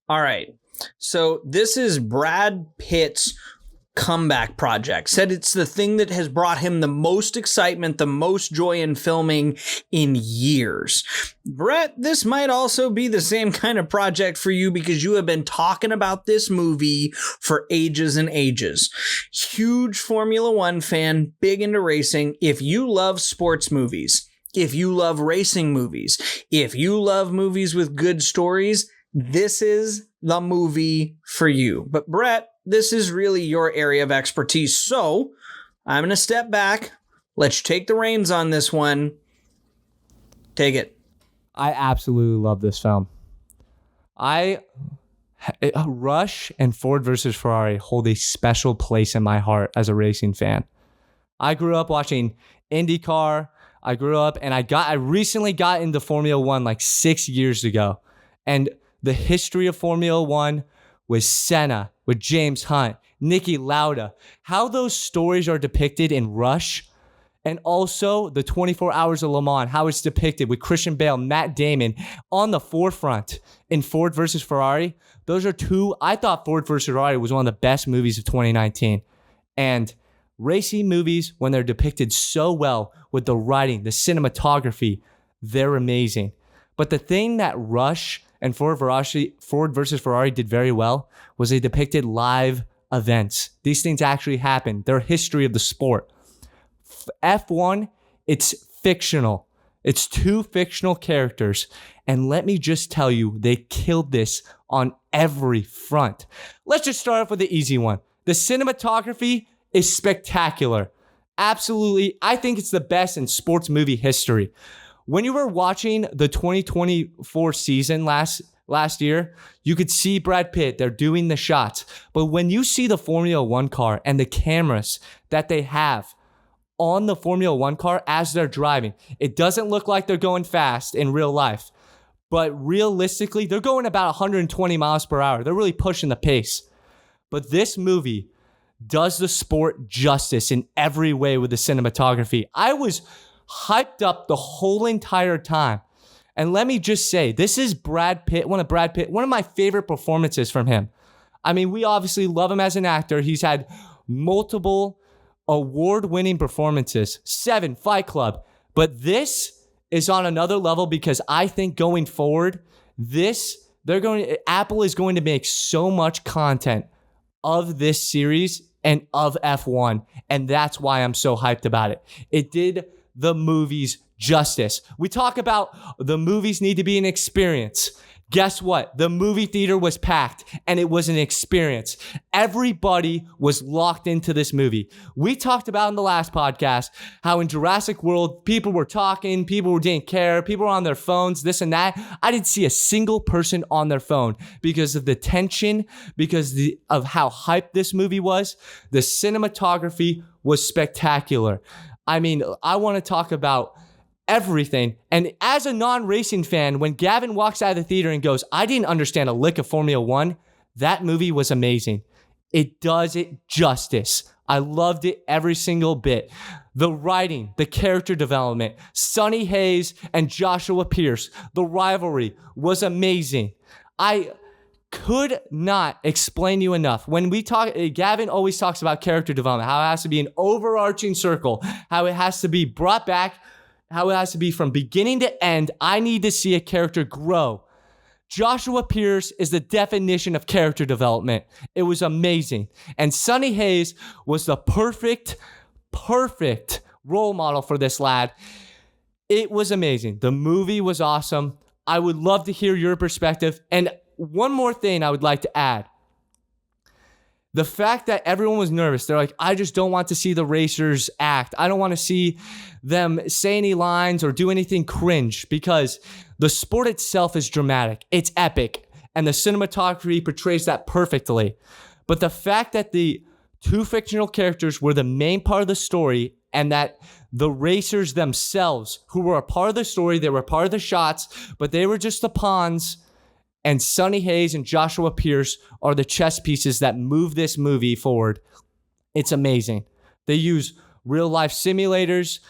All right. So this is Brad Pitt's comeback project. Said it's the thing that has brought him the most excitement, the most joy in filming in years. Brett, this might also be the same kind of project for you because you have been talking about this movie for ages and ages. Huge Formula One fan, big into racing. If you love sports movies, if you love racing movies, if you love movies with good stories, this is the movie for you. But Brett, this is really your area of expertise. So I'm going to step back. Let's take the reins on this one. Take it. I absolutely love this film. Rush and Ford versus Ferrari hold a special place in my heart as a racing fan. I grew up watching IndyCar. I recently got into Formula One like 6 years ago. And the history of Formula One with Senna, with James Hunt, Niki Lauda, how those stories are depicted in Rush, and also the 24 Hours of Le Mans, how it's depicted with Christian Bale, Matt Damon on the forefront in Ford versus Ferrari. Those are two. I thought Ford versus Ferrari was one of the best movies of 2019. And racing movies, when they're depicted so well with the writing, the cinematography, they're amazing. But the thing that Rush and Ford versus Ferrari did very well was they depicted live events. These things actually happened. They're history of the sport. F1, it's fictional. It's two fictional characters. And let me just tell you, they killed this on every front. Let's just start off with the easy one. The cinematography is spectacular. Absolutely. I think it's the best in sports movie history. When you were watching the 2024 season last year, you could see Brad Pitt. They're doing the shots. But when you see the Formula One car and the cameras that they have on the Formula One car as they're driving, it doesn't look like they're going fast in real life. But realistically, they're going about 120 miles per hour. They're really pushing the pace. But this movie does the sport justice in every way with the cinematography. I was hyped up the whole entire time. And let me just say, this is Brad Pitt, one of my favorite performances from him. I mean, we obviously love him as an actor. He's had multiple award-winning performances, 7 Fight Club. But this is on another level because I think going forward, Apple is going to make so much content of this series and of F1. And that's why I'm so hyped about it. It did the movies justice. We talk about the movies need to be an experience. Guess what? The movie theater was packed and it was an experience. Everybody was locked into this movie. We talked about in the last podcast how in Jurassic World, people were talking, people didn't care, people were on their phones, this and that. I didn't see a single person on their phone because of the tension, of how hyped this movie was. The cinematography was spectacular. I mean, I want to talk about everything. And as a non-racing fan, when Gavin walks out of the theater and goes, I didn't understand a lick of Formula One, that movie was amazing. It does it justice. I loved it every single bit. The writing, the character development, Sonny Hayes and Joshua Pierce, the rivalry was amazing. I could not explain to you enough. When we talk, Gavin always talks about character development, how it has to be an overarching circle, how it has to be brought back, how it has to be from beginning to end. I need to see a character grow. Joshua Pierce is the definition of character development. It was amazing. And Sonny Hayes was the perfect role model for this lad. It was amazing. The movie was awesome. I would love to hear your perspective. And one more thing I would like to add. The fact that everyone was nervous. They're like, I just don't want to see the racers act. I don't want to see them say any lines or do anything cringe because the sport itself is dramatic. It's epic. And the cinematography portrays that perfectly. But the fact that the two fictional characters were the main part of the story and that the racers themselves, who were a part of the story, they were part of the shots, but they were just the pawns. And Sonny Hayes and Joshua Pierce are the chess pieces that move this movie forward. It's amazing. They use real life simulators.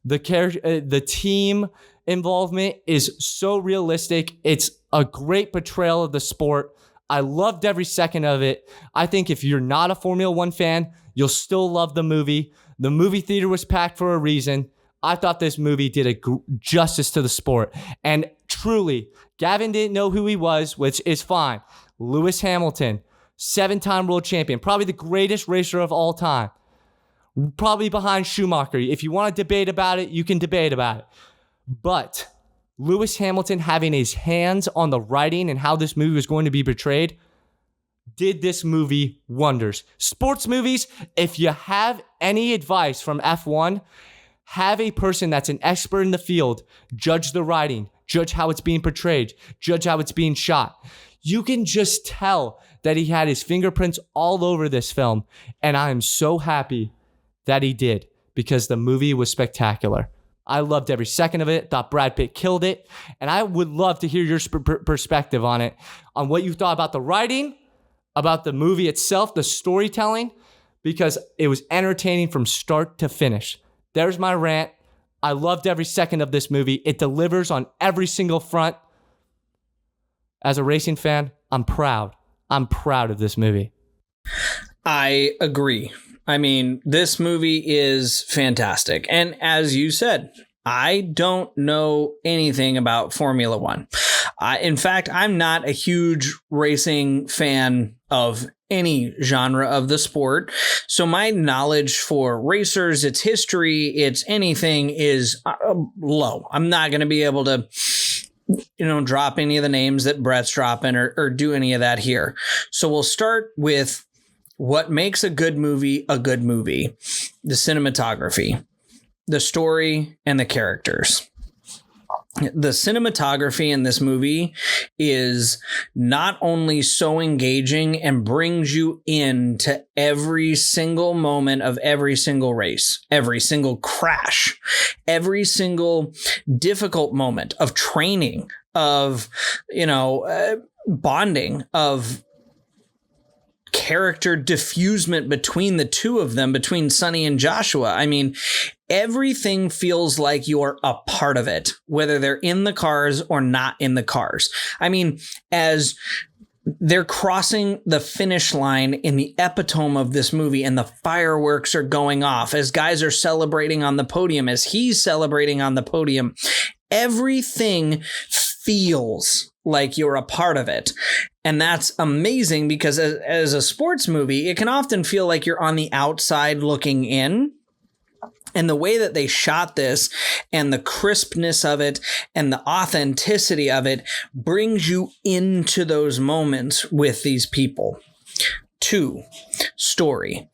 The team involvement is so realistic. It's a great portrayal of the sport. I loved every second of it. I think if you're not a Formula One fan, you'll still love the movie. The movie theater was packed for a reason. I thought this movie did a justice to the sport. And truly, Gavin didn't know who he was, which is fine. Lewis Hamilton, 7-time world champion, probably the greatest racer of all time. Probably behind Schumacher. If you want to debate about it, you can debate about it. But Lewis Hamilton having his hands on the writing and how this movie was going to be portrayed did this movie wonders. Sports movies, if you have any advice from F1, have a person that's an expert in the field judge the writing, judge how it's being portrayed, judge how it's being shot. You can just tell that he had his fingerprints all over this film, and I am so happy that he did because the movie was spectacular. I loved every second of it, thought Brad Pitt killed it, and I would love to hear your perspective on it, on what you thought about the writing, about the movie itself, the storytelling, because it was entertaining from start to finish. There's my rant. I loved every second of this movie. It delivers on every single front. As a racing fan, I'm proud. I'm proud of this movie. I agree. I mean, this movie is fantastic. And as you said, I don't know anything about Formula One. In fact, I'm not a huge racing fan of any genre of the sport. So my knowledge for racers, its history, its anything is low. I'm not going to be able to, drop any of the names that Brett's dropping or do any of that here. So we'll start with what makes a good movie, the cinematography, the story, and the characters. The cinematography in this movie is not only so engaging and brings you into every single moment of every single race, every single crash, every single difficult moment of training, of, bonding, of character diffusement between the two of them, between Sonny and Joshua. I mean, everything feels like you're a part of it, whether they're in the cars or not in the cars. I mean, as they're crossing the finish line in the epitome of this movie and the fireworks are going off, as guys are celebrating on the podium, as he's celebrating on the podium, everything feels like you're a part of it. And that's amazing because as a sports movie, it can often feel like you're on the outside looking in. And the way that they shot this and the crispness of it and the authenticity of it brings you into those moments with these people. 2, story.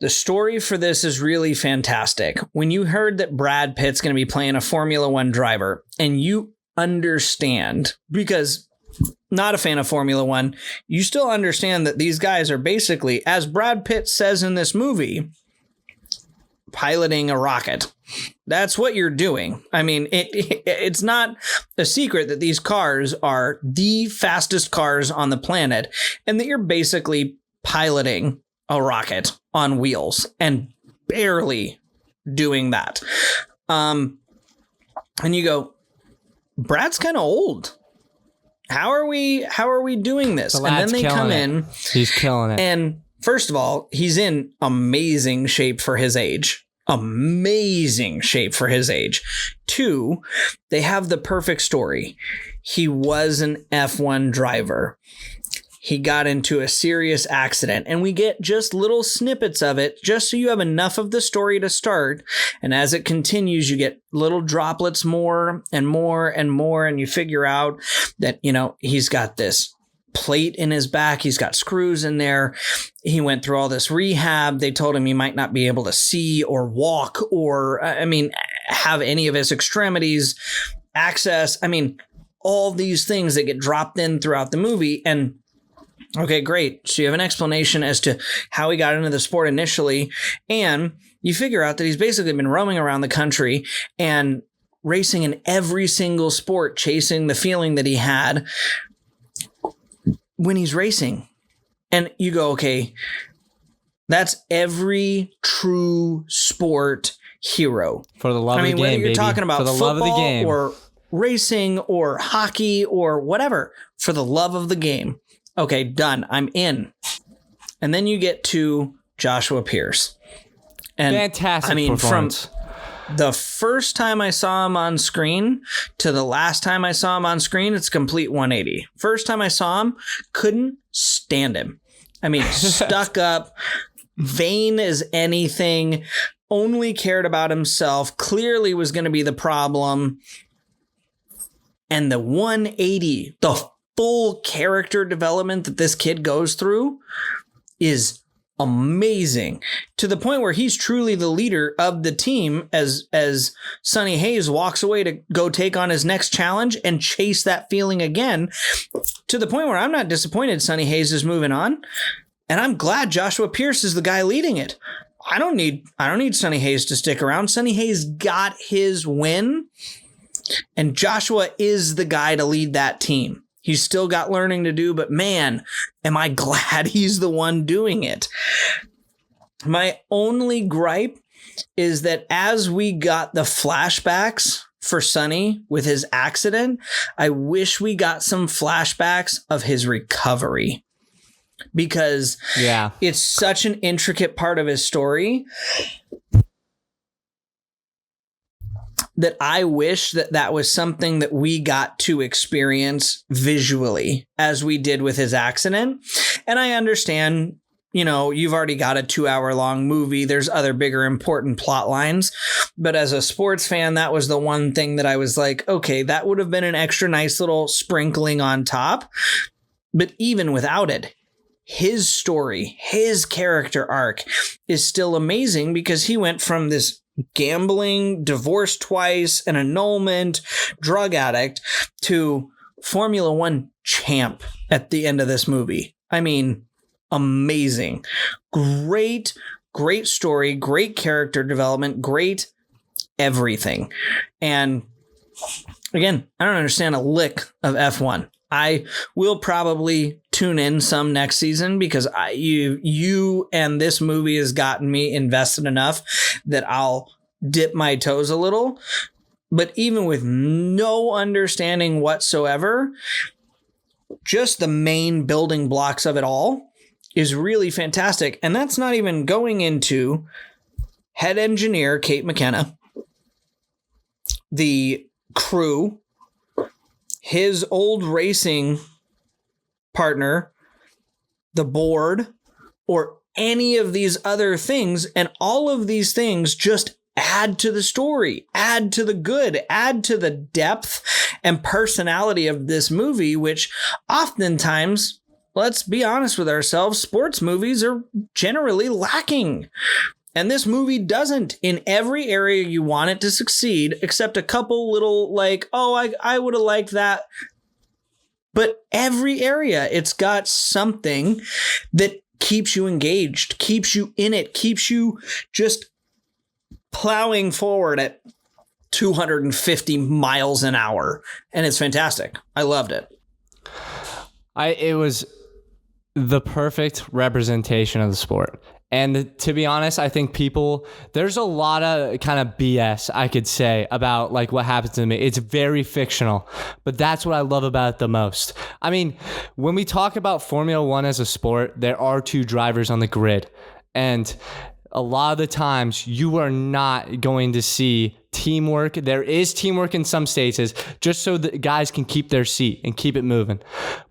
The story for this is really fantastic. When you heard that Brad Pitt's going to be playing a Formula One driver and you understand, because not a fan of Formula One, you still understand that these guys are basically, as Brad Pitt says in this movie, piloting a rocket. That's what you're doing. I mean, it's not a secret that these cars are the fastest cars on the planet and that you're basically piloting a rocket on wheels and barely doing that. And you go, Brad's kind of old. How are we doing this? The and then they come it. in. He's killing it. And first of all, he's in amazing shape for his age. Amazing shape for his age. 2, they have the perfect story. He was an F1 driver. He got into a serious accident, and we get just little snippets of it just so you have enough of the story to start. And as it continues, you get little droplets more and more and more, and you figure out that, he's got this plate in his back. He's got screws in there. He went through all this rehab. They told him he might not be able to see or walk or, have any of his extremities access. All these things that get dropped in throughout the movie. And okay, great. So you have an explanation as to how he got into the sport initially. And you figure out that he's basically been roaming around the country and racing in every single sport, chasing the feeling that he had when he's racing. And you go, okay, that's every true sport hero. For the love of the game, whether you're baby. talking about For the football love of the game. or racing or hockey or whatever, for the love of the game. Okay, done. I'm in. And then you get to Joshua Pierce. And Fantastic performance. From the first time I saw him on screen to the last time I saw him on screen, it's a complete 180. First time I saw him, couldn't stand him. I mean, stuck up, vain as anything, only cared about himself, clearly was going to be the problem. And the 180, the full character development that this kid goes through is amazing, to the point where he's truly the leader of the team as Sonny Hayes walks away to go take on his next challenge and chase that feeling again, to the point where I'm not disappointed Sonny Hayes is moving on, and I'm glad Joshua Pierce is the guy leading it. I don't need Sonny Hayes to stick around. Sonny Hayes got his win, and Joshua is the guy to lead that team. He's still got learning to do, but man, am I glad he's the one doing it. My only gripe is that as we got the flashbacks for Sonny with his accident, I wish we got some flashbacks of his recovery, because it's such an intricate part of his story that I wish that was something that we got to experience visually as we did with his accident. And I understand, you've already got a 2-hour-long movie. There's other bigger important plot lines. But as a sports fan, that was the one thing that I was like, okay, that would have been an extra nice little sprinkling on top. But even without it, his story, his character arc is still amazing, because he went from this gambling, divorced twice, an annulment, drug addict, to Formula One champ at the end of this movie. I mean, amazing. Great story, great character development, great everything. And again, I don't understand a lick of F1. I will probably tune in some next season, because you and this movie has gotten me invested enough that I'll dip my toes a little. But even with no understanding whatsoever, just the main building blocks of it all is really fantastic. And that's not even going into head engineer Kate McKenna, the crew, his old racing partner, the board, or any of these other things. And all of these things just add to the story, add to the good, add to the depth and personality of this movie, which oftentimes, let's be honest with ourselves, sports movies are generally lacking. And this movie doesn't, in every area you want it to succeed, except a couple little I would have liked that. But every area, it's got something that keeps you engaged, keeps you in it, keeps you just plowing forward at 250 miles an hour. And it's fantastic. I loved it. It was the perfect representation of the sport. And to be honest, I think there's a lot of kind of BS I could say about like what happens to me. It's very fictional, but that's what I love about it the most. I mean, when we talk about Formula One as a sport, there are 2 drivers on the grid, and a lot of the times you are not going to see teamwork. There is teamwork in some stages, just so that guys can keep their seat and keep it moving.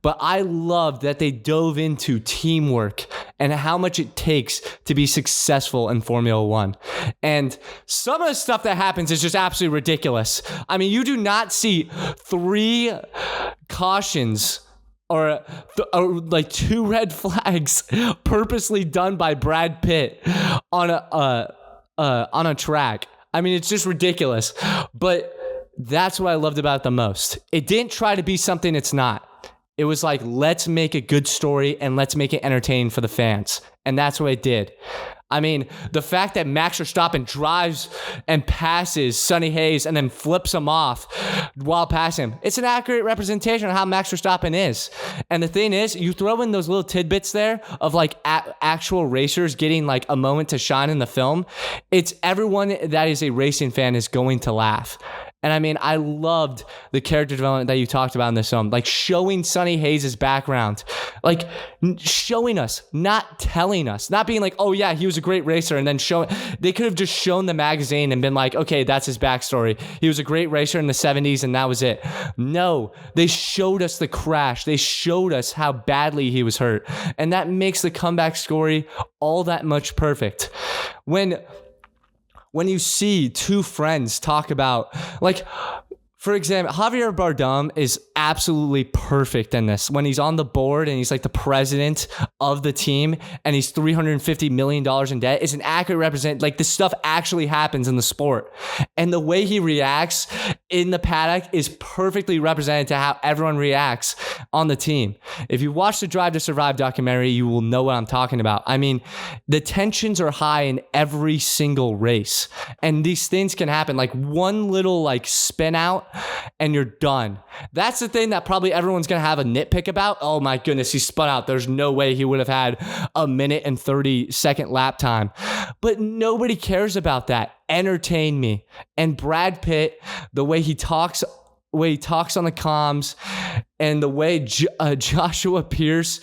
But I love that they dove into teamwork and how much it takes to be successful in Formula One. And some of the stuff that happens is just absolutely ridiculous. I mean, you do not see 3 cautions or like 2 red flags purposely done by Brad Pitt on a track. I mean, it's just ridiculous. But that's what I loved about it the most. It didn't try to be something it's not. It was like, let's make a good story and let's make it entertaining for the fans. And that's what it did. I mean, the fact that Max Verstappen drives and passes Sonny Hayes and then flips him off while passing him, it's an accurate representation of how Max Verstappen is. And the thing is, you throw in those little tidbits there of like actual racers getting like a moment to shine in the film. It's everyone that is a racing fan is going to laugh. And I mean, I loved the character development that you talked about in this film, like showing Sonny Hayes' background, like showing us, not telling us, not being like, oh yeah, he was a great racer, and then showing. They could have just shown the magazine and been like, okay, that's his backstory. He was a great racer in the 70s and that was it. No, they showed us the crash. They showed us how badly he was hurt. And that makes the comeback story all that much perfect. When you see two friends talk about, like, for example, Javier Bardem is absolutely perfect in this. When he's on the board and he's like the president of the team and he's $350 million in debt, is an accurate represent. Like, this stuff actually happens in the sport. And the way he reacts in the paddock is perfectly represented to how everyone reacts on the team. If you watch the Drive to Survive documentary, you will know what I'm talking about. I mean, the tensions are high in every single race. And these things can happen. Like, one little like spin out and you're done. That's the thing that probably everyone's going to have a nitpick about. Oh my goodness, he spun out. There's no way he would have had a minute and 30-second lap time. But nobody cares about that. Entertain me. And Brad Pitt, the way he talks on the comms, and the way Joshua Pierce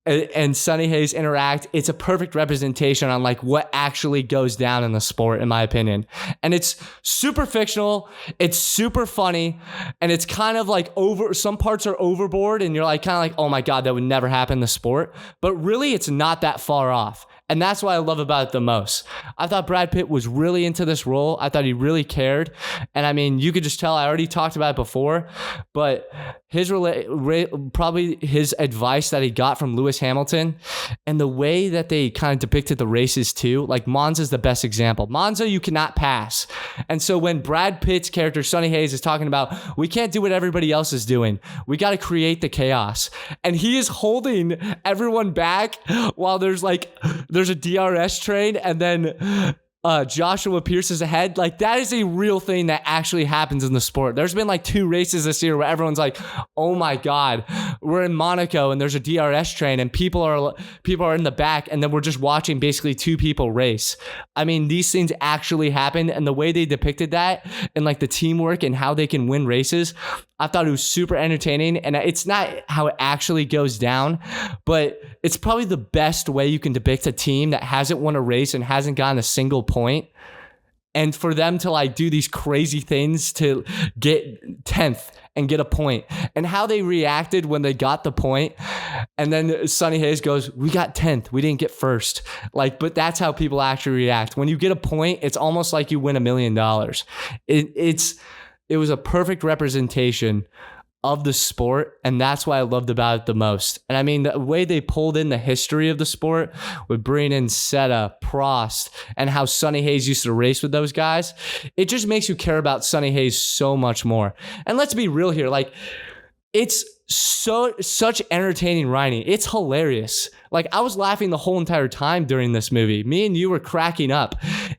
and Sonny Hayes interact, it's a perfect representation on like what actually goes down in the sport, in my opinion. And it's super fictional, it's super funny, and it's kind of like some parts are overboard and you're like kind of like, oh my God, that would never happen in the sport. But really, it's not that far off. And that's what I love about it the most. I thought Brad Pitt was really into this role. I thought he really cared. And I mean, you could just tell, I already talked about it before, but probably his advice that he got from Lewis Hamilton and the way that they kind of depicted the races too, like Monza's the best example. Monza, you cannot pass. And so when Brad Pitt's character, Sonny Hayes, is talking about, we can't do what everybody else is doing. We got to create the chaos. And he is holding everyone back while there's a DRS train and then Joshua Pierce is ahead. Like, that is a real thing that actually happens in the sport. There's been like 2 races this year where everyone's like, oh my God, we're in Monaco and there's a DRS train and people are in the back and then we're just watching basically 2 people race. I mean, these things actually happen, and the way they depicted that and like the teamwork and how they can win races, I thought it was super entertaining. And it's not how it actually goes down, but it's probably the best way you can depict a team that hasn't won a race and hasn't gotten a single point. And for them to like do these crazy things to get 10th and get a point, and how they reacted when they got the point. And then Sonny Hayes goes, we got 10th. We didn't get first. Like, but that's how people actually react. When you get a point, it's almost like you win $1 million. It was a perfect representation of the sport, and that's what I loved about it the most. And I mean, the way they pulled in the history of the sport with bringing in Seta, Prost, and how Sonny Hayes used to race with those guys, it just makes you care about Sonny Hayes so much more. And let's be real here, like, it's such entertaining writing. It's hilarious. Like, I was laughing the whole entire time during this movie. Me and you were cracking up.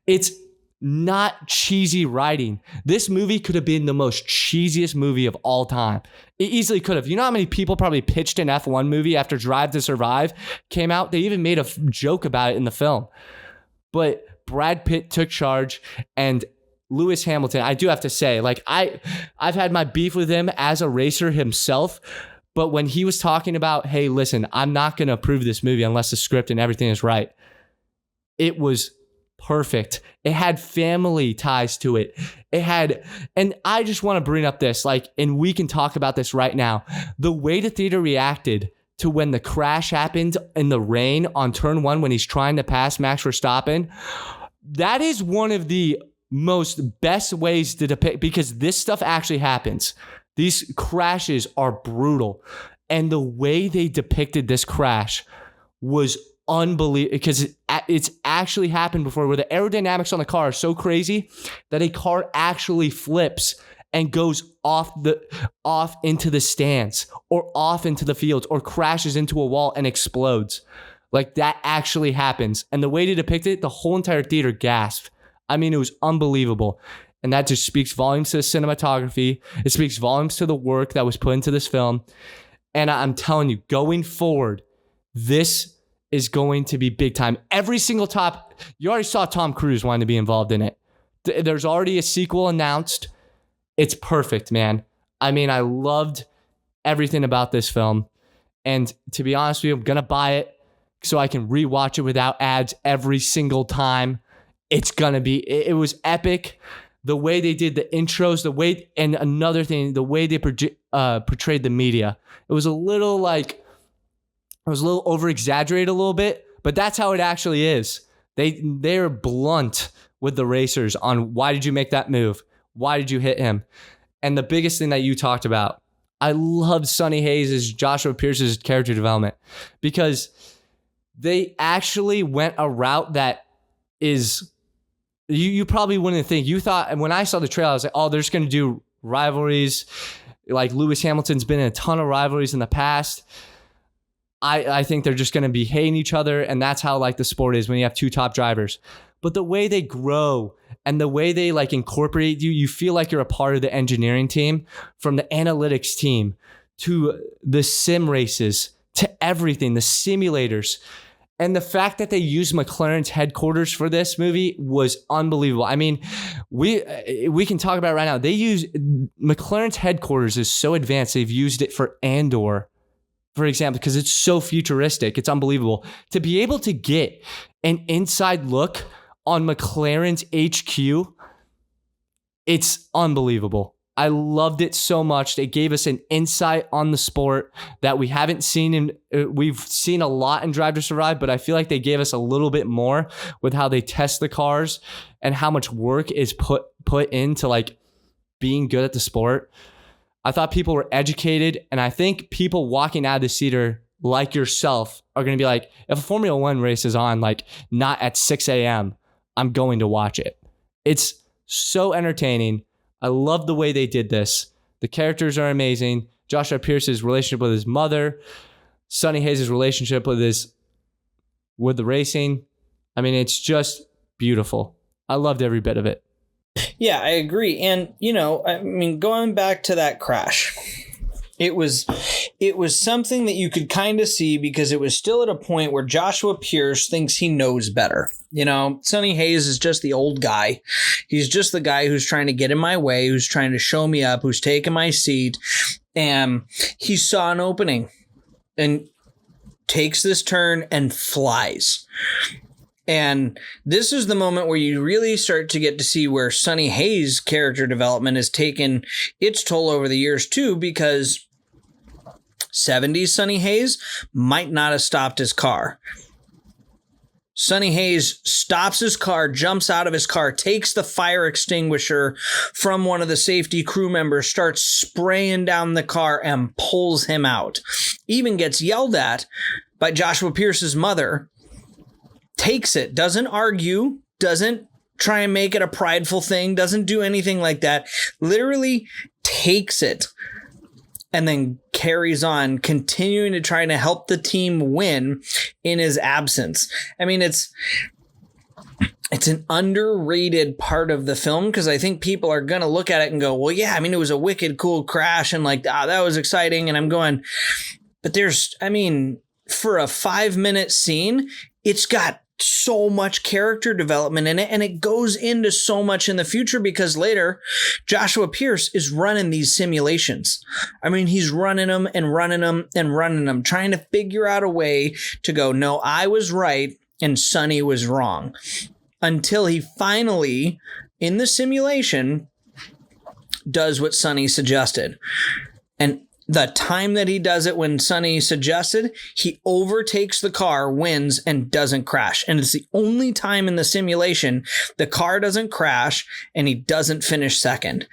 It's not cheesy writing. This movie could have been the most cheesiest movie of all time. It easily could have. You know how many people probably pitched an F1 movie after Drive to Survive came out? They even made a joke about it in the film. But Brad Pitt took charge, and Lewis Hamilton, I do have to say, like, I've had my beef with him as a racer himself, but when he was talking about, hey, listen, I'm not going to approve this movie unless the script and everything is right, it was perfect. It had family ties to it. And I just want to bring up this, like, and we can talk about this right now. The way the theater reacted to when the crash happened in the rain on turn 1 when he's trying to pass Max Verstappen, that is one of the most best ways to depict, because this stuff actually happens. These crashes are brutal. And the way they depicted this crash was unbelievable, because it's actually happened before, where the aerodynamics on the car are so crazy that a car actually flips and goes off into the stands or off into the fields or crashes into a wall and explodes. Like, that actually happens. And the way to depict it, the whole entire theater gasped. I mean, it was unbelievable. And that just speaks volumes to the cinematography. It speaks volumes to the work that was put into this film. And I'm telling you, going forward, this is going to be big time. Every single you already saw Tom Cruise wanting to be involved in it. There's already a sequel announced. It's perfect, man. I mean, I loved everything about this film. And to be honest with you, I'm going to buy it so I can rewatch it without ads every single time. It's going to be, it was epic. The way they did the intros, and another thing, the way they portrayed the media. It was a little over exaggerated a little bit, but that's how it actually is. They're blunt with the racers on why did you make that move? Why did you hit him? And the biggest thing that you talked about, I loved Sonny Hayes' Joshua Pierce's character development because they actually went a route that is, you probably wouldn't think. You thought, and when I saw the trailer, I was like, oh, they're just going to do rivalries. Like Lewis Hamilton's been in a ton of rivalries in the past. I think they're just going to be hating each other, and that's how like the sport is when you have two top drivers. But the way they grow and the way they like incorporate you, you feel like you're a part of the engineering team, from the analytics team to the sim races to everything, the simulators. And the fact that they used McLaren's headquarters for this movie was unbelievable. I mean, we can talk about it right now. They use McLaren's headquarters is so advanced. They've used it for Andor, for example, because it's so futuristic. It's unbelievable. To be able to get an inside look on McLaren's HQ, it's unbelievable. I loved it so much. They gave us an insight on the sport that we haven't seen we've seen a lot in Drive to Survive, but I feel like they gave us a little bit more with how they test the cars and how much work is put into like being good at the sport. I thought people were educated, and I think people walking out of the theater like yourself are going to be like, if a Formula One race is on, like not at 6 a.m., I'm going to watch it. It's so entertaining. I love the way they did this. The characters are amazing. Joshua Pierce's relationship with his mother, Sonny Hayes' relationship with the racing. I mean, it's just beautiful. I loved every bit of it. Yeah, I agree. And, I mean, going back to that crash, it was something that you could kind of see because it was still at a point where Joshua Pierce thinks he knows better. Sonny Hayes is just the old guy. He's just the guy who's trying to get in my way, who's trying to show me up, who's taking my seat. And he saw an opening and takes this turn and flies. And this is the moment where you really start to get to see where Sonny Hayes' character development has taken its toll over the years too, because 70s Sonny Hayes might not have stopped his car. Sonny Hayes stops his car, jumps out of his car, takes the fire extinguisher from one of the safety crew members, starts spraying down the car and pulls him out. Even gets yelled at by Joshua Pierce's mother. Takes it, doesn't argue, doesn't try and make it a prideful thing, doesn't do anything like that. Literally takes it and then carries on, continuing to try to help the team win in his absence. I mean, it's an underrated part of the film because I think people are going to look at it and go, well, yeah, I mean, it was a wicked cool crash and like, that was exciting. And I'm going, but for a 5-minute scene, it's got so much character development in it, and it goes into so much in the future because later Joshua Pierce is running these simulations. I mean, he's running them and running them and running them, trying to figure out a way to go, no, I was right and Sonny was wrong, until he finally, in the simulation, does what Sonny suggested. And the time that he does it when Sonny suggested, he overtakes the car, wins, and doesn't crash. And it's the only time in the simulation the car doesn't crash and he doesn't finish second.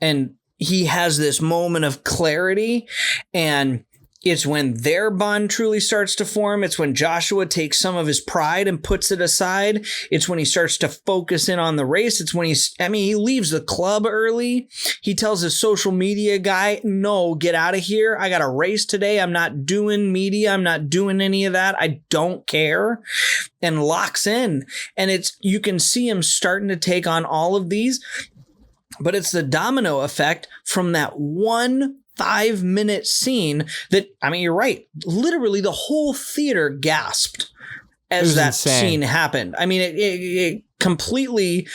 And he has this moment of clarity, and it's when their bond truly starts to form. It's when Joshua takes some of his pride and puts it aside. It's when he starts to focus in on the race. It's when he leaves the club early. He tells his social media guy, no, get out of here. I got a race today. I'm not doing media. I'm not doing any of that. I don't care. And locks in. And you can see him starting to take on all of these, but it's the domino effect from that one 5-minute scene that, you're right. Literally the whole theater gasped as that scene happened. It completely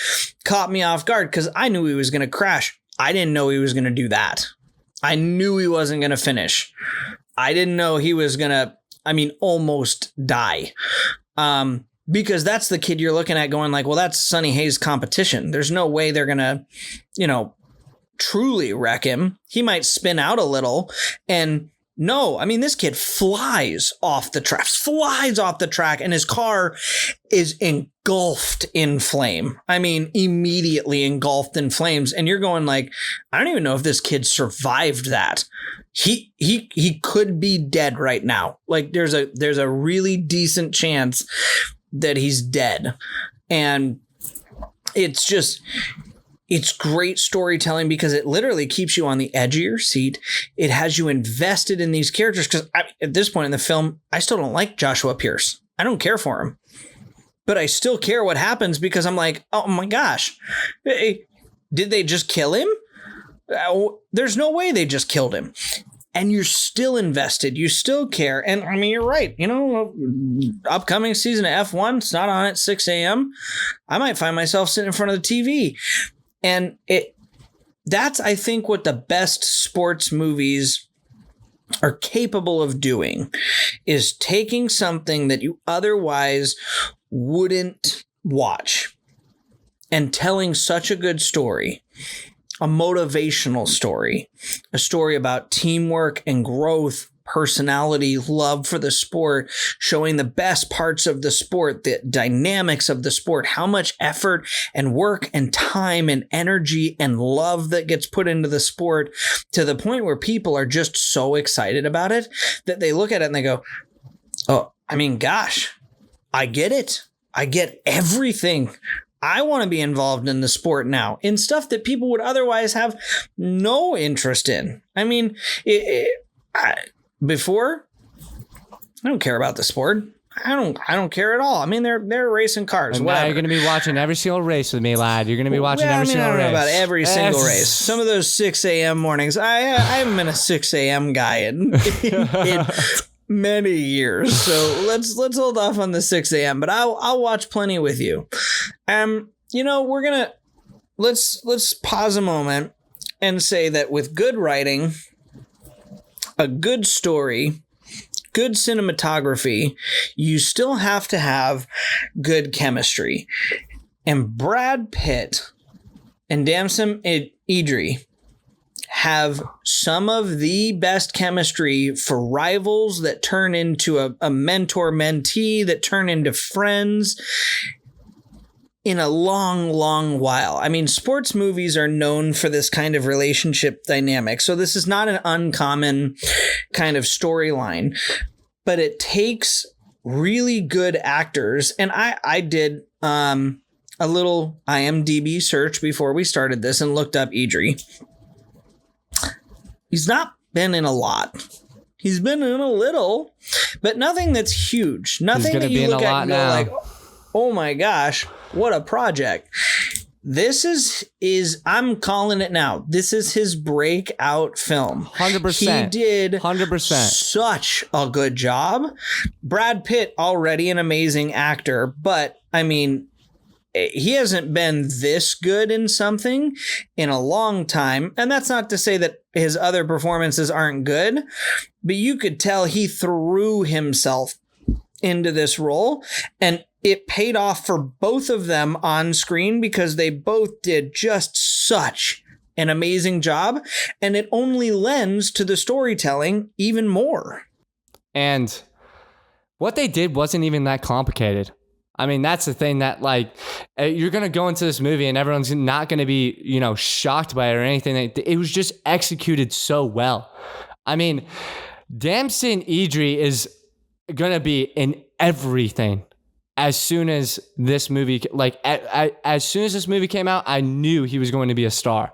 caught me off guard because I knew he was going to crash. I didn't know he was going to do that. I knew he wasn't going to finish. I didn't know he was going to, almost die. Because that's the kid you're looking at going like, well, that's Sonny Hayes' competition. There's no way they're going to, truly wreck him. He might spin out a little. And no, this kid flies off the track, and his car is engulfed in flame. Immediately engulfed in flames. And you're going like, I don't even know if this kid survived that. He could be dead right now. Like there's a really decent chance that he's dead. And it's great storytelling because it literally keeps you on the edge of your seat. It has you invested in these characters because at this point in the film, I still don't like Joshua Pierce. I don't care for him, but I still care what happens because I'm like, oh my gosh, did they just kill him? There's no way they just killed him. And you're still invested. You still care. And you're right. Upcoming season of F1, it's not on at 6 a.m. I might find myself sitting in front of the TV. And that's, I think, what the best sports movies are capable of doing is taking something that you otherwise wouldn't watch and telling such a good story, a motivational story, a story about teamwork and growth, personality, love for the sport, showing the best parts of the sport, the dynamics of the sport, how much effort and work and time and energy and love that gets put into the sport to the point where people are just so excited about it that they look at it and they go, oh, gosh, I get it. I get everything. I want to be involved in the sport now in stuff that people would otherwise have no interest in. Before, I don't care about the sport. I don't care at all. They're racing cars. And now you're going to be watching every single race with me, lad. You're going to be watching every single race. I don't know about every single race. Some of those 6 a.m. mornings. I haven't been a 6 a.m. guy in many years. So let's hold off on the 6 a.m. But I'll watch plenty with you. We're gonna let's pause a moment and say that with good writing, a good story, good cinematography, you still have to have good chemistry. And Brad Pitt and Damson Idris have some of the best chemistry for rivals that turn into a mentor-mentee, that turn into friends in a long, long while. Sports movies are known for this kind of relationship dynamic. So this is not an uncommon kind of storyline, but it takes really good actors. And I did a little IMDb search before we started this and looked up Idris. He's not been in a lot. He's been in a little, but nothing that's huge. Nothing that you look at and go like, oh my gosh, what a project. This is I'm calling it now. This is his breakout film. 100%. He did 100%. Such a good job. Brad Pitt, already an amazing actor, but he hasn't been this good in something in a long time. And that's not to say that his other performances aren't good, but you could tell he threw himself into this role, and it paid off for both of them on screen because they both did just such an amazing job, and it only lends to the storytelling even more. And what they did wasn't even that complicated. That's the thing that, you're going to go into this movie and everyone's not going to be, shocked by it or anything. It was just executed so well. Damson Idris is going to be in everything. As soon as this movie, as soon as this movie came out, I knew he was going to be a star.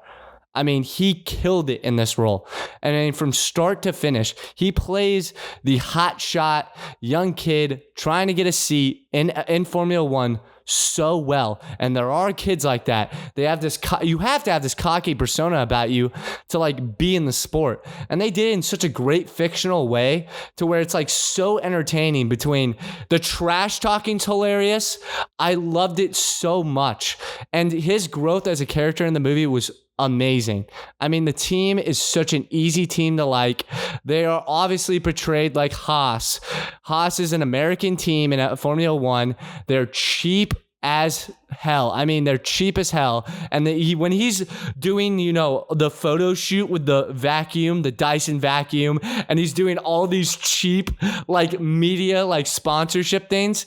He killed it in this role. And from start to finish, he plays the hotshot young kid trying to get a seat in Formula One so well. And there are kids like that. They have this, you have to have this cocky persona about you to be in the sport. And they did it in such a great fictional way to where it's so entertaining. Between the trash talking's hilarious. I loved it so much. And his growth as a character in the movie was amazing. I mean, the team is such an easy team to like. They are obviously portrayed like Haas. Haas is an American team in Formula One. They're cheap as hell. I mean, they're cheap as hell. And when he's doing, the photo shoot with the vacuum, the Dyson vacuum, and he's doing all these cheap, like, media, like, sponsorship things,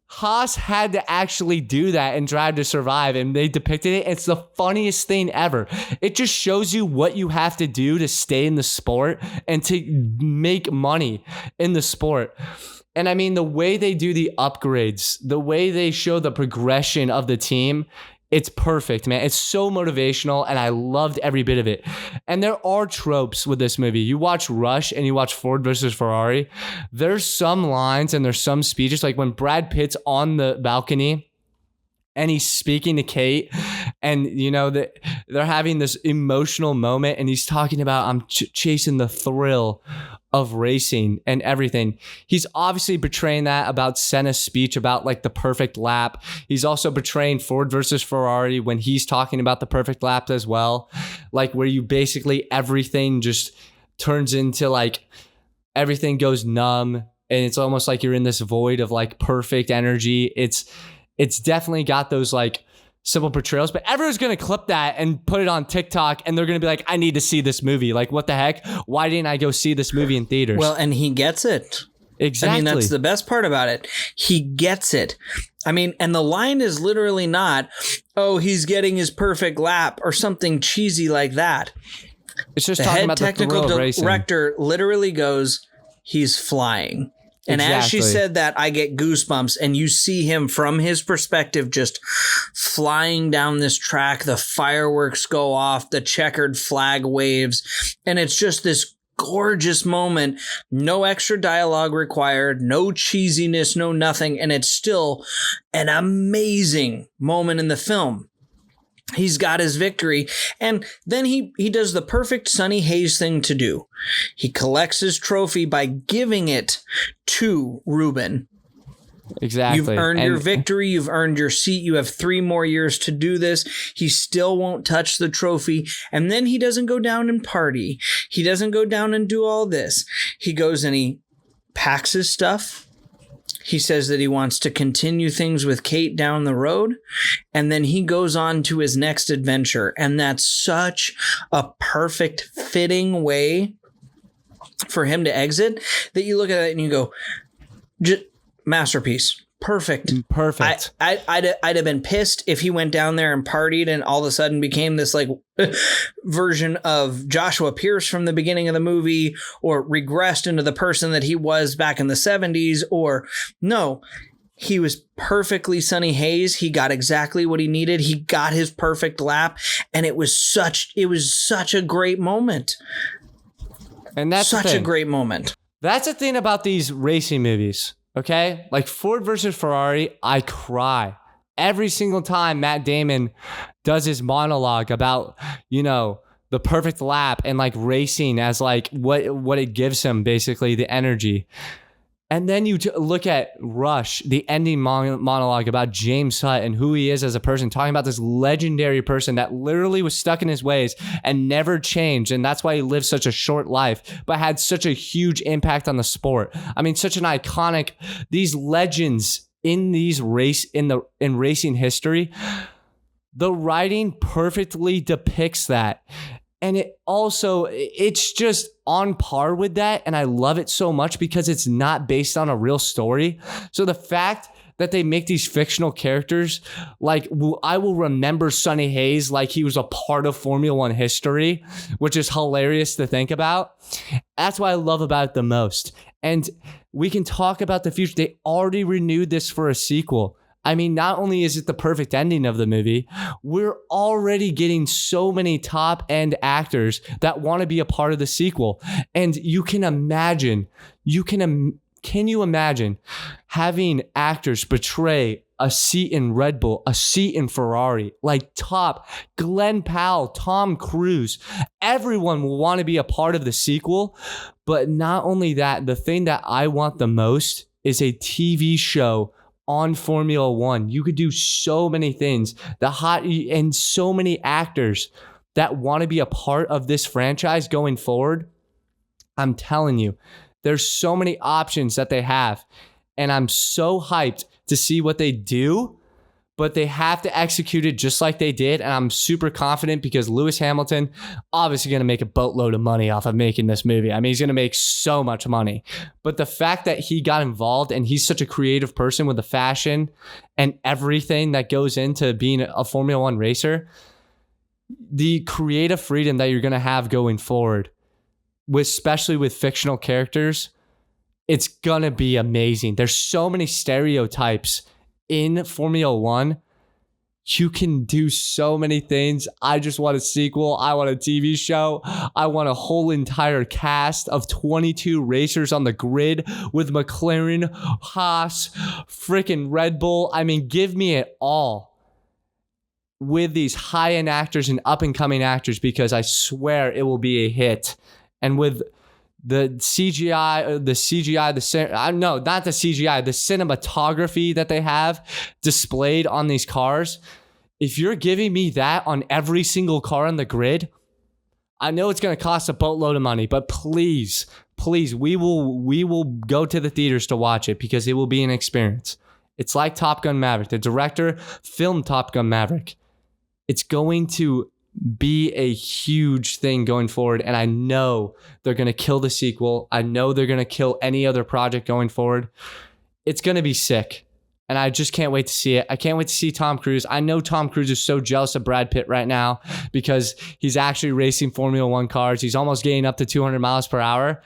Haas had to actually do that and Drive to Survive, and they depicted it. It's the funniest thing ever. It just shows you what you have to do to stay in the sport and to make money in the sport. And I mean, the way they do the upgrades, the way they show the progression of the team, it's perfect, man. It's so motivational, and I loved every bit of it. And there are tropes with this movie. You watch Rush and you watch Ford versus Ferrari. There's some lines and there's some speeches, like when Brad Pitt's on the balcony and he's speaking to Kate, and they're having this emotional moment, and he's talking about, I'm chasing the thrill of racing and everything. He's obviously portraying that about Senna's speech about like the perfect lap. He's also portraying Ford versus Ferrari when he's talking about the perfect lap as well, like where you basically everything just turns into like everything goes numb, and it's almost like you're in this void of like perfect energy. It's definitely got those like simple portrayals, but everyone's going to clip that and put it on TikTok, and they're going to be like, I need to see this movie. Like, what the heck? Why didn't I go see this movie in theaters? Well, and he gets it. Exactly. I mean, that's the best part about it. He gets it. I mean, and the line is literally not, oh, he's getting his perfect lap or something cheesy like that. It's just talking about the thrill of racing. The director literally goes, he's flying. And as she said that, I get goosebumps, and you see him from his perspective just flying down this track. The fireworks go off, the checkered flag waves, and it's just this gorgeous moment. No extra dialogue required, no cheesiness, no nothing, and it's still an amazing moment in the film. He's got his victory, and then he does the perfect Sonny Hayes thing to do. He collects his trophy by giving it to Ruben. Exactly. You've earned your victory. You've earned your seat. You have 3 more years to do this. He still won't touch the trophy. And then he doesn't go down and party. He doesn't go down and do all this. He goes and he packs his stuff. He says that he wants to continue things with Kate down the road, and then he goes on to his next adventure. And that's such a perfect fitting way for him to exit that you look at it and you go, masterpiece. Perfect. I'd have been pissed if he went down there and partied and all of a sudden became this like version of Joshua Pierce from the beginning of the movie, or regressed into the person that he was back in the 70s. Or no, he was perfectly Sonny Hayes. He got exactly what he needed. He got his perfect lap, and it was such a great moment. And that's such a great moment. That's the thing about these racing movies. Okay, like Ford versus Ferrari, I cry every single time Matt Damon does his monologue about, the perfect lap and like racing as like what it gives him, basically the energy. And then you look at Rush, the ending monologue about James Hutt and who he is as a person, talking about this legendary person that literally was stuck in his ways and never changed. And that's why he lived such a short life, but had such a huge impact on the sport. I mean, such an iconic, these legends in racing history. The writing perfectly depicts that. And it's just on par with that. And I love it so much because it's not based on a real story. So the fact that they make these fictional characters, like I will remember Sonny Hayes like he was a part of Formula One history, which is hilarious to think about. That's what I love about it the most. And we can talk about the future. They already renewed this for a sequel. I mean, not only is it the perfect ending of the movie, we're already getting so many top-end actors that want to be a part of the sequel. And you can imagine, can you imagine having actors portray a seat in Red Bull, a seat in Ferrari, like top Glenn Powell, Tom Cruise? Everyone will want to be a part of the sequel. But not only that, the thing that I want the most is a TV show on Formula One. You could do so many things. And so many actors that want to be a part of this franchise going forward, I'm telling you, there's so many options that they have. And I'm so hyped to see what they do, but they have to execute it just like they did. And I'm super confident because Lewis Hamilton obviously going to make a boatload of money off of making this movie. I mean, he's going to make so much money. But the fact that he got involved and he's such a creative person with the fashion and everything that goes into being a Formula One racer, the creative freedom that you're going to have going forward, especially with fictional characters, it's going to be amazing. There's so many stereotypes in Formula One. You can do so many things. I just want a sequel. I want a TV show. I want a whole entire cast of 22 racers on the grid with McLaren, Haas, freaking Red Bull. I mean, give me it all with these high-end actors and up-and-coming actors, because I swear it will be a hit. And with the CGI, the cinematography that they have displayed on these cars, if you're giving me that on every single car on the grid, I know it's going to cost a boatload of money, but please, we will go to the theaters to watch it because it will be an experience. It's like Top Gun Maverick. The director filmed Top Gun Maverick. It's going to be a huge thing going forward, and I know they're going to kill the sequel. I know they're going to kill any other project going forward. It's going to be sick, and I just can't wait to see it. I can't wait to see Tom Cruise. I know Tom Cruise is so jealous of Brad Pitt right now because he's actually racing Formula One cars. He's almost getting up to 200 miles per hour.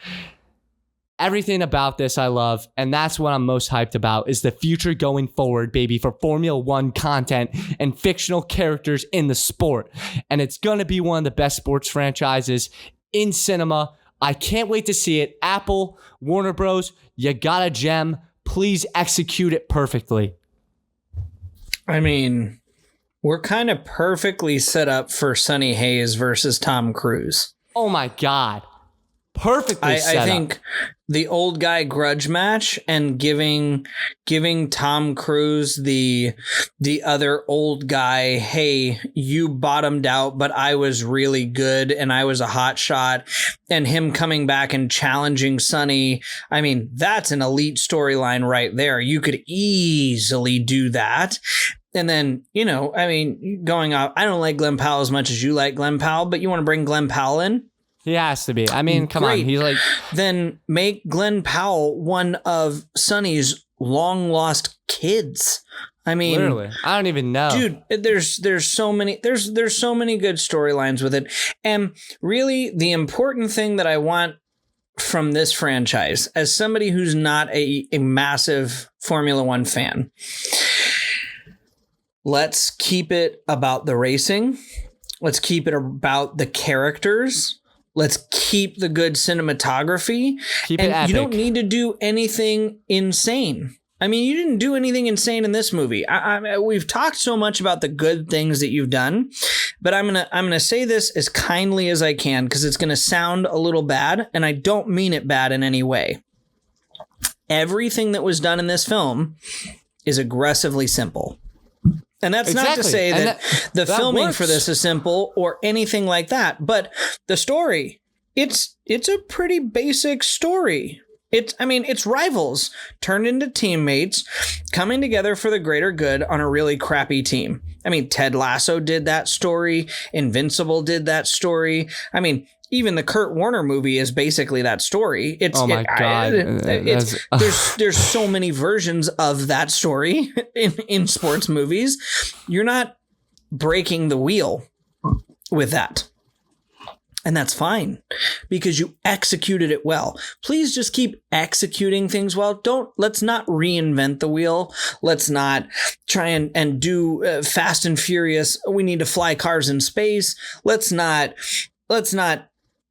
Everything about this I love, and that's what I'm most hyped about, is the future going forward, baby, for Formula One content and fictional characters in the sport. And it's going to be one of the best sports franchises in cinema. I can't wait to see it. Apple, Warner Bros., you got a gem. Please execute it perfectly. I mean, we're kind of perfectly set up for Sonny Hayes versus Tom Cruise. Oh my God. Perfectly set up. I think the old guy grudge match and giving Tom Cruise the other old guy, hey, you bottomed out, but I was really good and I was a hot shot, and him coming back and challenging Sonny. I mean, that's an elite storyline right there. You could easily do that. And then, I mean, going off, I don't like Glenn Powell as much as you like Glenn Powell, but you want to bring Glenn Powell in? He has to be. I mean, come on. He's like, then make Glenn Powell one of Sonny's long lost kids. I mean, literally, I don't even know, dude. There's so many good storylines with it, and really the important thing that I want from this franchise, as somebody who's not a massive Formula One fan, let's keep it about the racing. Let's keep it about the characters. Let's keep the good cinematography. Keep it epic. You don't need to do anything insane. I mean, you didn't do anything insane in this movie. We've talked so much about the good things that you've done, but I'm gonna say this as kindly as I can because it's gonna sound a little bad, and I don't mean it bad in any way. Everything that was done in this film is aggressively simple. And that's not to say that the filming works for this is simple or anything like that, but the story, it's a pretty basic story. It's rivals turned into teammates coming together for the greater good on a really crappy team. I mean, Ted Lasso did that story. Invincible did that story. I mean, even the Kurt Warner movie is basically that story. God. There's so many versions of that story in sports movies. You're not breaking the wheel with that. And that's fine because you executed it well. Please just keep executing things well. Let's not reinvent the wheel. Let's not try and do Fast and Furious. We need to fly cars in space. Let's not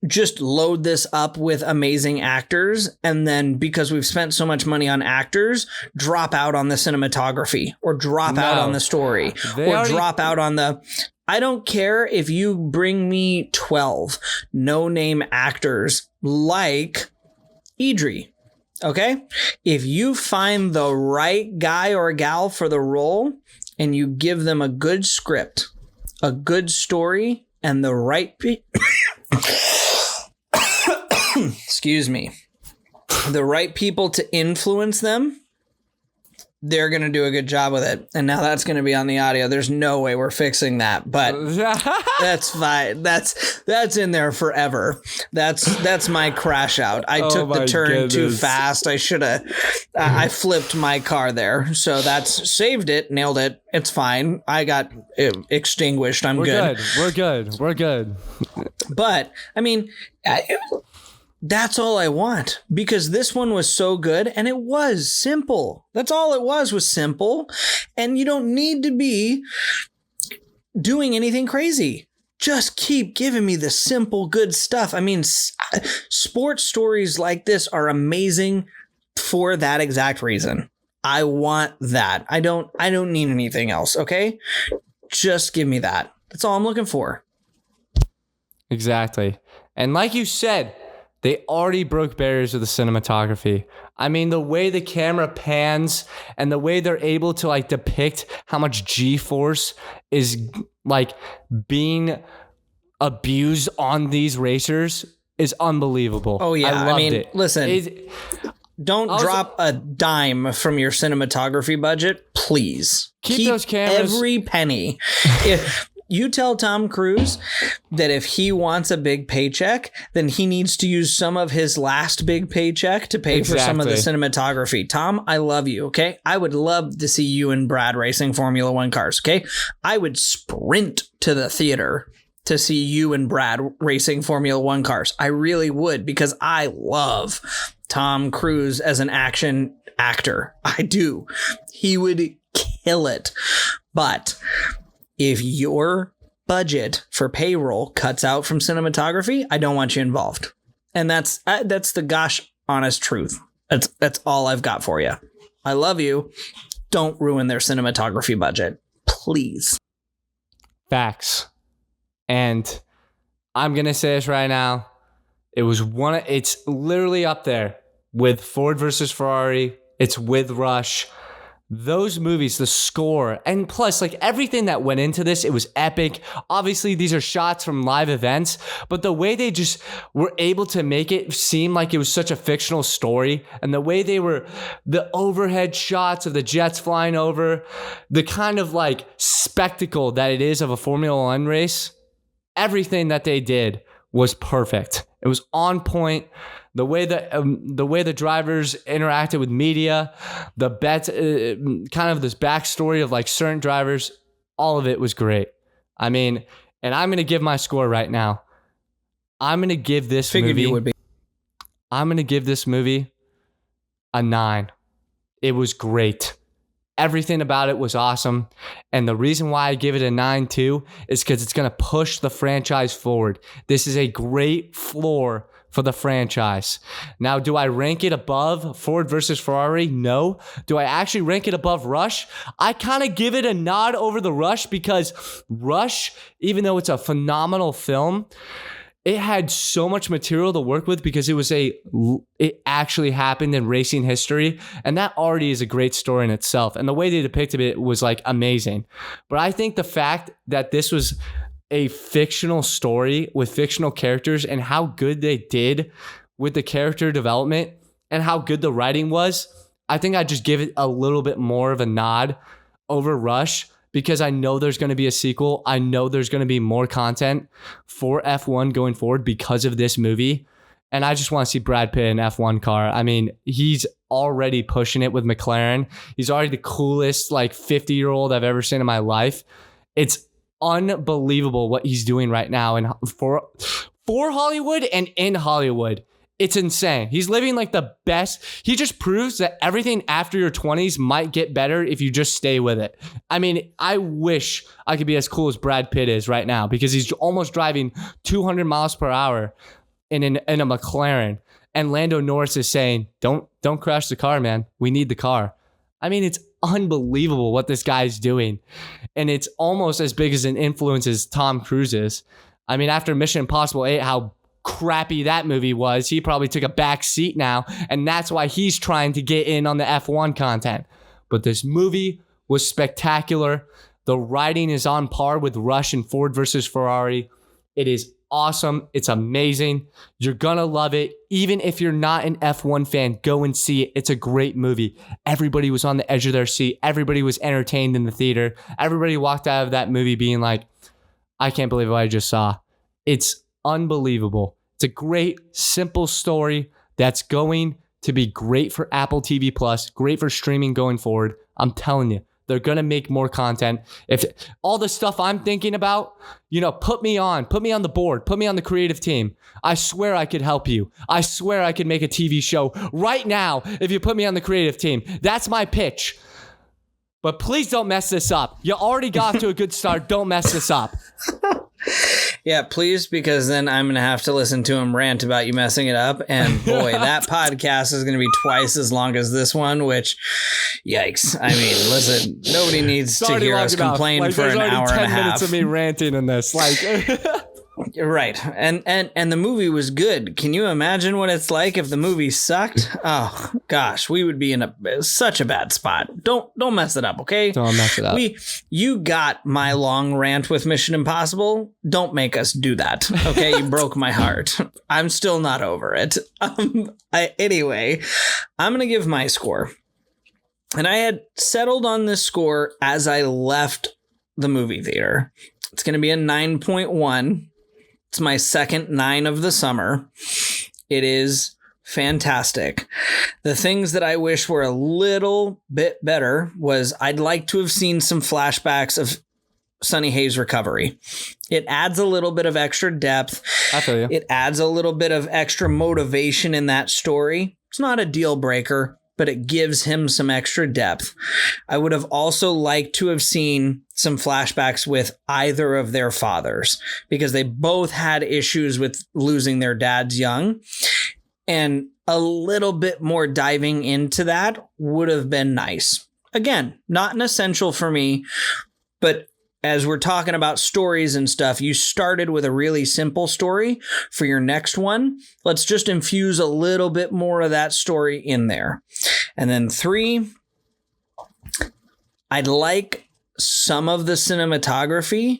just load this up with amazing actors and then, because we've spent so much money on actors, drop out on the cinematography or drop out on the story drop out on the... I don't care if you bring me 12 no-name actors like Idris, okay? If you find the right guy or gal for the role and you give them a good script, a good story, and the right excuse me, the right people to influence them, they're going to do a good job with it. And now that's going to be on the audio. There's no way we're fixing that, but that's fine. That's in there forever. That's my crash out. I took the turn too fast. I should have, I flipped my car there. So that's saved it, nailed it. It's fine. I got extinguished. We're good. We're good. But I mean, that's all I want, because this one was so good and it was simple. That's all it was simple. And you don't need to be doing anything crazy. Just keep giving me the simple, good stuff. I mean, sports stories like this are amazing for that exact reason. I want that. I don't need anything else. Okay. Just give me that. That's all I'm looking for. Exactly. And like you said, they already broke barriers with the cinematography. I mean, the way the camera pans and the way they're able to like depict how much G-force is like being abused on these racers is unbelievable. Oh yeah, I mean, it. Listen, don't drop a dime from your cinematography budget, please. Keep those cameras. Every penny. If you tell Tom Cruise that if he wants a big paycheck, then he needs to use some of his last big paycheck to pay for some of the cinematography. Tom, I love you, okay? I would love to see you and Brad racing Formula One cars, okay? I would sprint to the theater to see you and Brad racing Formula One cars. I really would, because I love Tom Cruise as an action actor. I do. He would kill it. But if your budget for payroll cuts out from cinematography, I don't want you involved. And that's the gosh honest truth. That's all I've got for you. I love you. Don't ruin their cinematography budget, please. Facts. And I'm going to say this right now. It's literally up there with Ford versus Ferrari. It's with Rush. Those movies, the score, and plus like everything that went into this, it was epic. Obviously, these are shots from live events, but the way they just were able to make it seem like it was such a fictional story, and the way the overhead shots of the jets flying over, the kind of like spectacle that it is of a Formula One race, everything that they did was perfect. It was on point. The way the drivers interacted with media, the bets, kind of this backstory of like certain drivers, all of it was great. I mean, and I'm gonna give my score right now. I'm gonna give this movie a 9. It was great. Everything about it was awesome. And the reason why I give it a 9 too is because it's going to push the franchise forward. This is a great floor for the franchise. Now, do I rank it above Ford versus Ferrari? No. Do I actually rank it above Rush? I kind of give it a nod over the Rush, because Rush, even though it's a phenomenal film, it had so much material to work with because it actually happened in racing history. And that already is a great story in itself. And the way they depicted it was like amazing. But I think the fact that this was a fictional story with fictional characters and how good they did with the character development and how good the writing was, I think I'd just give it a little bit more of a nod over Rush, because I know there's going to be a sequel. I know there's going to be more content for F1 going forward because of this movie. And I just want to see Brad Pitt in an F1 car. I mean, he's already pushing it with McLaren. He's already the coolest, like 50-year-old I've ever seen in my life. It's unbelievable what he's doing right now. And for Hollywood and in Hollywood, it's insane. He's living like the best. He just proves that everything after your 20s might get better if you just stay with it. I mean, I wish I could be as cool as Brad Pitt is right now, because he's almost driving 200 miles per hour in a McLaren. And Lando Norris is saying, don't crash the car, man. We need the car. I mean, it's unbelievable what this guy's doing. And it's almost as big as an influence as Tom Cruise is. I mean, after Mission Impossible 8, how crappy that movie was, he probably took a back seat now, and that's why he's trying to get in on the F1 content. But this movie was spectacular. The writing is on par with Rush and Ford versus Ferrari. It is awesome. It's amazing. You're going to love it. Even if you're not an F1 fan, go and see it. It's a great movie. Everybody was on the edge of their seat. Everybody was entertained in the theater. Everybody walked out of that movie being like, I can't believe what I just saw. It's unbelievable. It's a great, simple story that's going to be great for Apple TV Plus, great for streaming going forward. I'm telling you. They're going to make more content. If all the stuff I'm thinking about, put me on the board, put me on the creative team. I swear I could help you. I swear I could make a TV show right now if you put me on the creative team. That's my pitch. But please don't mess this up. You already got to a good start. Don't mess this up. Yeah, please, because then I'm going to have to listen to him rant about you messing it up. And boy, that podcast is going to be twice as long as this one, which, yikes. I mean, listen, nobody needs to hear us complain for an hour and a half. There's 10 minutes of me ranting in this. Right. And the movie was good. Can you imagine what it's like if the movie sucked? Oh, gosh, we would be in such a bad spot. Don't mess it up, okay? Don't mess it up. You got my long rant with Mission Impossible. Don't make us do that, okay? You broke my heart. I'm still not over it. Anyway, I'm going to give my score. And I had settled on this score as I left the movie theater. It's going to be a 9.1. It's my second 9 of the summer. It is fantastic. The things that I wish were a little bit better was I'd like to have seen some flashbacks of Sonny Hayes' recovery. It adds a little bit of extra depth. I feel you. It adds a little bit of extra motivation in that story. It's not a deal breaker, but it gives him some extra depth. I would have also liked to have seen some flashbacks with either of their fathers because they both had issues with losing their dads young. And a little bit more diving into that would have been nice. Again, not an essential for me, but as we're talking about stories and stuff, you started with a really simple story. For your next one, let's just infuse a little bit more of that story in there. And then 3, I'd like some of the cinematography,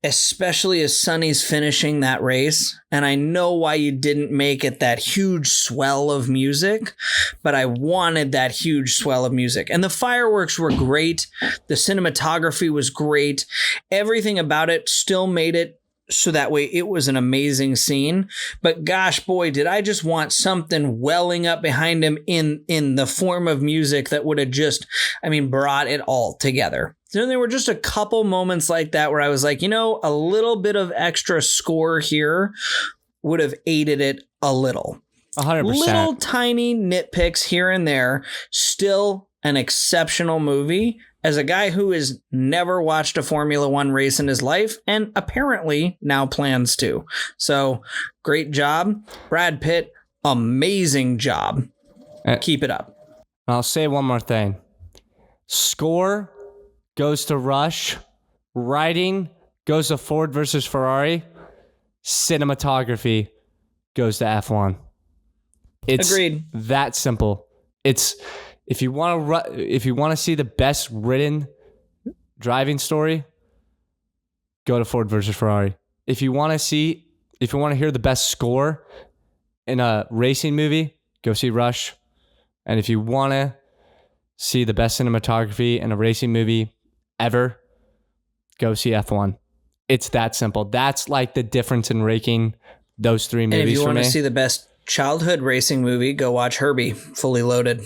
especially as Sonny's finishing that race. And I know why you didn't make it that huge swell of music, but I wanted that huge swell of music. And the fireworks were great. The cinematography was great. Everything about it still made it so that way it was an amazing scene. But gosh, boy, did I just want something welling up behind him in the form of music that would have just, brought it all together. So there were just a couple moments like that where I was like, a little bit of extra score here would have aided it a little. 100%. Little tiny nitpicks here and there. Still an exceptional movie. As a guy who has never watched a Formula One race in his life and apparently now plans to. So great job. Brad Pitt, amazing job. Keep it up. I'll say one more thing. Score goes to Rush. Writing goes to Ford versus Ferrari. Cinematography goes to F1. It's agreed. That simple. It's if you want to see the best written driving story, go to Ford versus Ferrari. If you want to hear the best score in a racing movie, go see Rush. And if you want to see the best cinematography in a racing movie ever, go see F1. It's that simple. That's like the difference in ranking those 3 movies for me. And if you want to see the best childhood racing movie, go watch Herbie, Fully Loaded.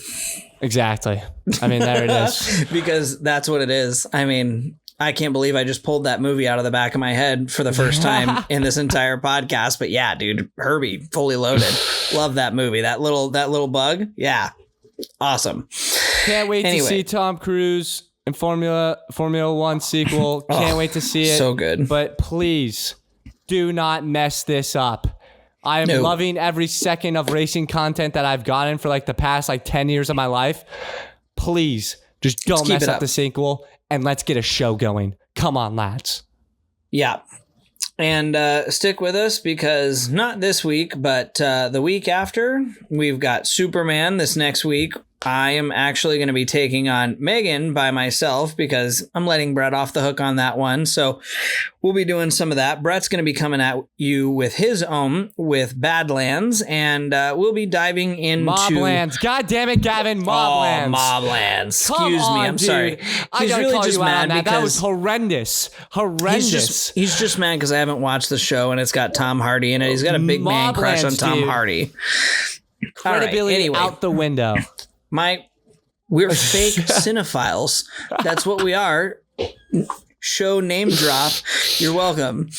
Exactly. There it is. Because that's what it is. I can't believe I just pulled that movie out of the back of my head for the first time in this entire podcast. But yeah, dude, Herbie, Fully Loaded. Love that movie. That little bug. Yeah. Awesome. Can't wait to see Tom Cruise in Formula One sequel. Can't wait to see it. So good. But please do not mess this up. I am loving every second of racing content that I've gotten for the past 10 years of my life. Please just don't mess up the sequel and let's get a show going. Come on, lads. Yeah. And stick with us because not this week, but the week after, we've got Superman this next week. I am actually going to be taking on Megan by myself because I'm letting Brett off the hook on that one. So we'll be doing some of that. Brett's going to be coming at you with his own, with Badlands, and we'll be diving into Moblands. God damn it, Gavin. Moblands. Oh, Moblands. Excuse Come me. on, I'm dude. sorry. I He's gotta really call just you out on mad that. That was because horrendous. Horrendous. he's just mad because I haven't watched the show and it's got Tom Hardy in it. He's got a big man crush on Tom Hardy. Credibility anyway. out the window. We're fake Cine-files. That's what we are. Show name drop. You're welcome.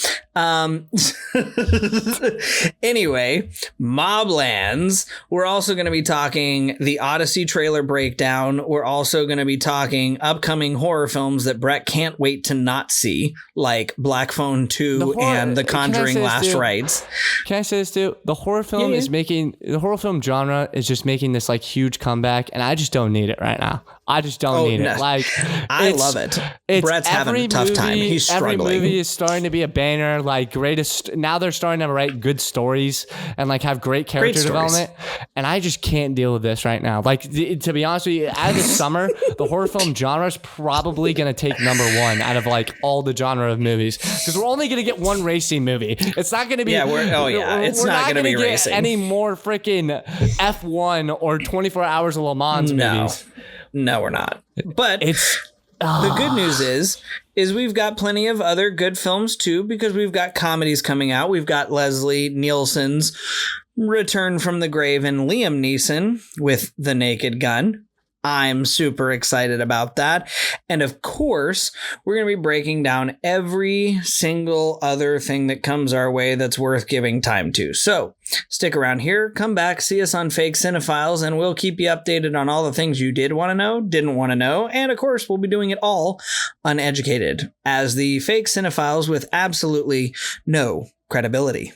Anyway, Moblands. We're also going to be talking the Odyssey trailer breakdown. We're also going to be talking upcoming horror films that Brett can't wait to not see, like Black Phone 2 and The Conjuring Last Rites. Can I say this too? The horror film the horror film genre is just making this like huge comeback, and I just don't need it right now. I just don't need it. Like, I love it. Brett's having a tough time. He's struggling. Every movie is starting to be a banger. Like, now they're starting to write good stories and like have great character development. And I just can't deal with this right now. Like, to be honest with you, out of the summer, the horror film genre is probably going to take number one out of like all the genre of movies, because we're only going to get one racing movie. It's not going to be. It's not going to be racing. Any more freaking F1 or 24 Hours of Le Mans movies. No, we're not. But the good news is we've got plenty of other good films too, because we've got comedies coming out. We've got Leslie Nielsen's return from the grave and Liam Neeson with The Naked Gun. I'm super excited about that. And of course, we're going to be breaking down every single other thing that comes our way that's worth giving time to. So stick around here, come back, see us on Fake Cine-files, and we'll keep you updated on all the things you did want to know, didn't want to know. And of course, we'll be doing it all uneducated as the Fake Cine-files with absolutely no credibility.